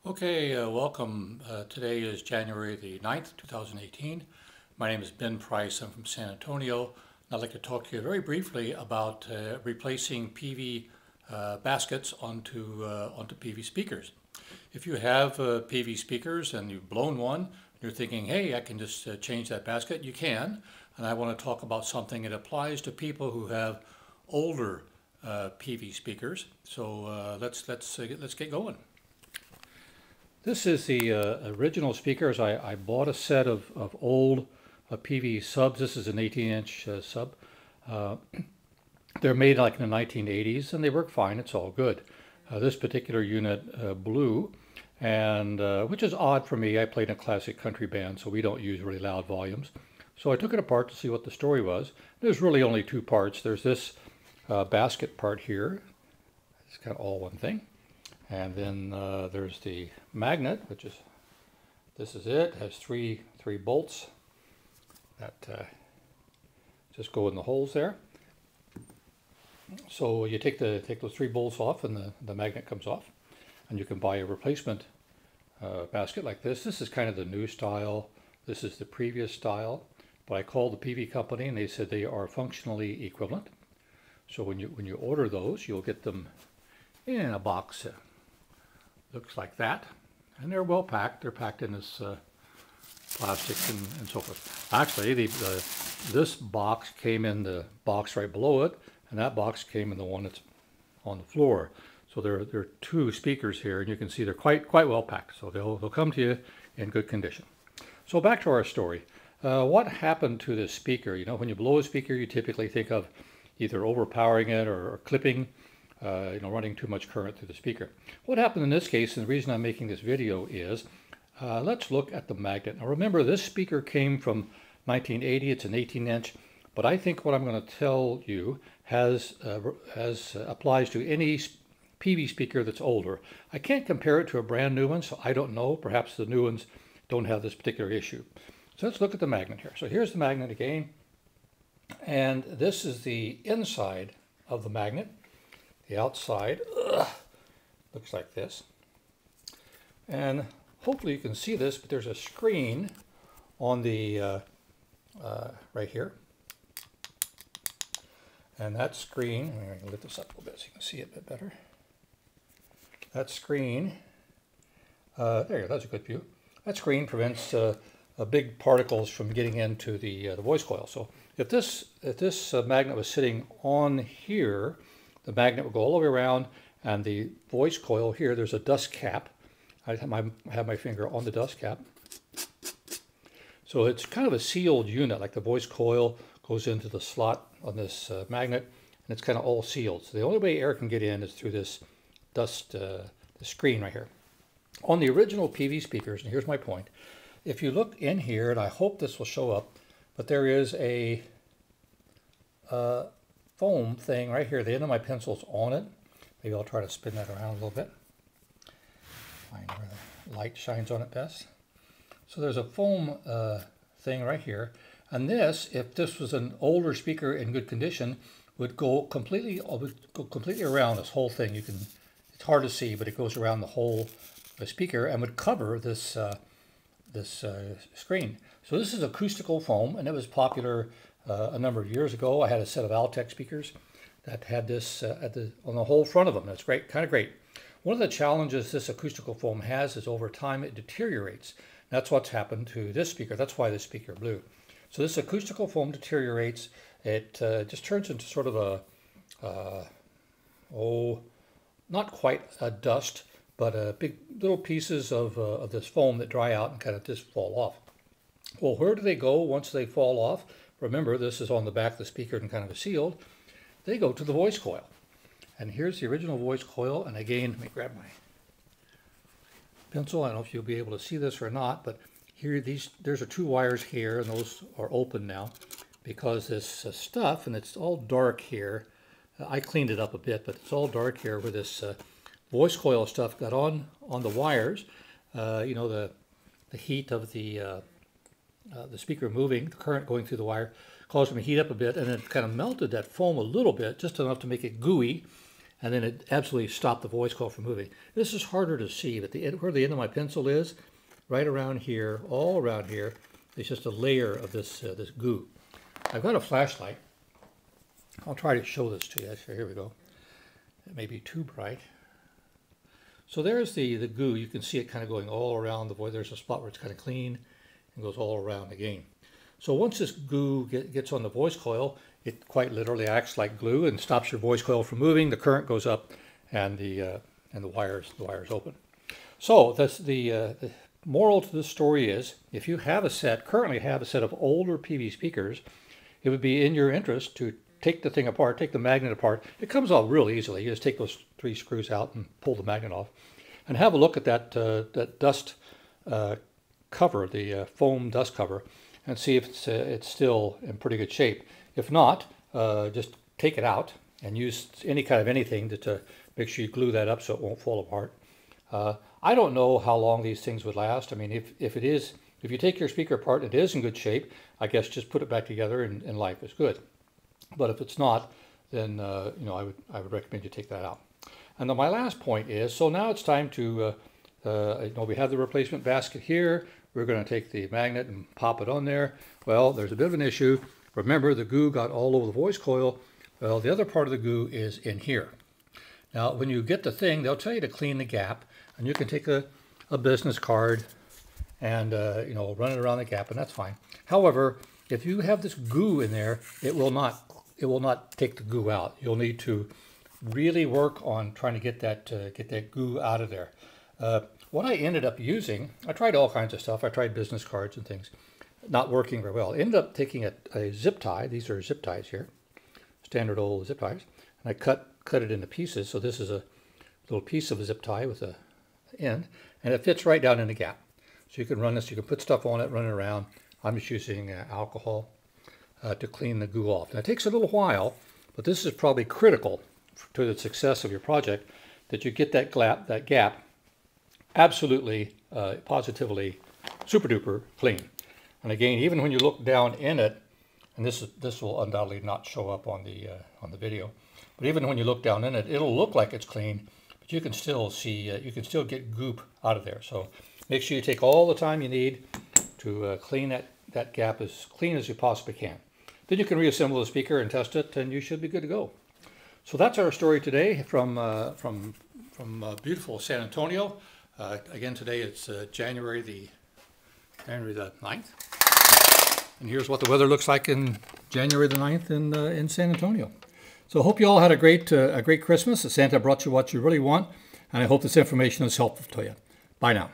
Okay, welcome. Today is January the 9th, 2018. My name is Ben Price. I'm from San Antonio. And I'd like to talk to you very briefly about replacing Peavey baskets onto Peavey speakers. If you have Peavey speakers and you've blown one, you're thinking, hey, I can just change that basket. You can. And I want to talk about something that applies to people who have older Peavey speakers. So let's get going. This is the original speakers. I bought a set of old Peavey subs. This is an 18-inch sub. They're made like in the 1980s, and they work fine. It's all good. This particular unit blew, and which is odd for me. I played in a classic country band, so we don't use really loud volumes. So I took it apart to see what the story was. There's really only two parts. There's this basket part here. It's kind of all one thing. And then there's the magnet, which is, this is it. It has three bolts that just go in the holes there. So you take those three bolts off, and the magnet comes off, and you can buy a replacement basket like this. This is kind of the new style. This is the previous style, but I called the Peavey company, and they said they are functionally equivalent. So when you order those, you'll get them in a box. Looks like that, and they're well packed. They're packed in this plastic and so forth. Actually, this box came in the box right below it, and that box came in the one that's on the floor. So there are two speakers here, and you can see they're quite well packed. So they'll come to you in good condition. So back to our story. What happened to this speaker? You know, when you blow a speaker, you typically think of either overpowering it or clipping. Running too much current through the speaker. What happened in this case, and the reason I'm making this video is, let's look at the magnet. Now remember, this speaker came from 1980, it's an 18-inch, but I think what I'm going to tell you applies to any Peavey speaker that's older. I can't compare it to a brand new one, so I don't know. Perhaps the new ones don't have this particular issue. So let's look at the magnet here. So here's the magnet again, and this is the inside of the magnet. The outside looks like this, and hopefully you can see this, but there's a screen on the right here, and that screen, I'm going to lift this up a little bit so you can see it a bit better. That screen, there you go, that's a good view. That screen prevents big particles from getting into the voice coil. So if this magnet was sitting on here, the magnet will go all the way around, and the voice coil here, there's a dust cap. I have my finger on the dust cap. So it's kind of a sealed unit, like the voice coil goes into the slot on this magnet, and it's kind of all sealed. So the only way air can get in is through this dust the screen right here. On the original Peavey speakers, and here's my point, if you look in here, and I hope this will show up, but there is a foam thing right here. The end of my pencil's on it. Maybe I'll try to spin that around a little bit. Find where the light shines on it best. So there's a foam thing right here. And this, if this was an older speaker in good condition, would go completely around this whole thing. It's hard to see, but it goes around the whole speaker and would cover this screen. So this is acoustical foam, and it was popular a number of years ago. I had a set of Altec speakers that had this on the whole front of them. That's great, kind of great. One of the challenges this acoustical foam has is over time it deteriorates. That's what's happened to this speaker. That's why this speaker blew. So this acoustical foam deteriorates. It just turns into sort of not quite a dust, but big little pieces of this foam that dry out and kind of just fall off. Well, where do they go once they fall off? Remember, this is on the back of the speaker and kind of sealed. They go to the voice coil. And here's the original voice coil. And again, let me grab my pencil. I don't know if you'll be able to see this or not, but here there's two wires here, and those are open now because this stuff, and it's all dark here. I cleaned it up a bit, but it's all dark here where this voice coil stuff got on the wires. The heat of the speaker moving, the current going through the wire, caused them to heat up a bit, and it kind of melted that foam a little bit, just enough to make it gooey, and then it absolutely stopped the voice coil from moving. This is harder to see, but where the end of my pencil is, right around here, all around here, is just a layer of this this goo. I've got a flashlight. I'll try to show this to you. Here we go. It may be too bright. So there's the goo. You can see it kind of going all around the voice. There's a spot where it's kind of clean and goes all around again. So once this goo gets on the voice coil, it quite literally acts like glue and stops your voice coil from moving. The current goes up, and the wires open. So that's the moral to this story is, if you have currently have a set of older Peavey speakers, it would be in your interest to take the thing apart, take the magnet apart. It comes off real easily. You just take those 3 screws out and pull the magnet off, and have a look at that dust cover, the foam dust cover, and see if it's still in pretty good shape. If not, just take it out and use any kind of anything to make sure you glue that up so it won't fall apart. I don't know how long these things would last. I mean, if you take your speaker apart and it is in good shape, I guess just put it back together and life is good. But if it's not, then you know, I would recommend you take that out. And then my last point is, so now it's time to, you know, we have the replacement basket here. We're going to take the magnet and pop it on there. Well, there's a bit of an issue. Remember, the goo got all over the voice coil. Well, the other part of the goo is in here. Now, when you get the thing, they'll tell you to clean the gap, and you can take a business card and you know, run it around the gap, and that's fine. However, if you have this goo in there, it will not take the goo out. You'll need to really work on trying to get that goo out of there. What I ended up using, I tried all kinds of stuff. I tried business cards and things, not working very well. Ended up taking a zip tie. These are zip ties here, standard old zip ties, and I cut it into pieces. So this is a little piece of a zip tie with a end, and it fits right down in the gap. So you can run this. You can put stuff on it, run it around. I'm just using alcohol to clean the goo off. Now, it takes a little while, but this is probably critical to the success of your project, that you get that gap absolutely, positively, super duper clean. And again, even when you look down in it, and this will undoubtedly not show up on the video, but even when you look down in it, it'll look like it's clean, but you can still see, you can still get goop out of there. So make sure you take all the time you need to clean that gap as clean as you possibly can. Then you can reassemble the speaker and test it, and you should be good to go. So that's our story today from beautiful San Antonio. Again, today it's January the 9th. And here's what the weather looks like in January the 9th in San Antonio. So I hope you all had a great Christmas. Santa brought you what you really want, and I hope this information is helpful to you. Bye now.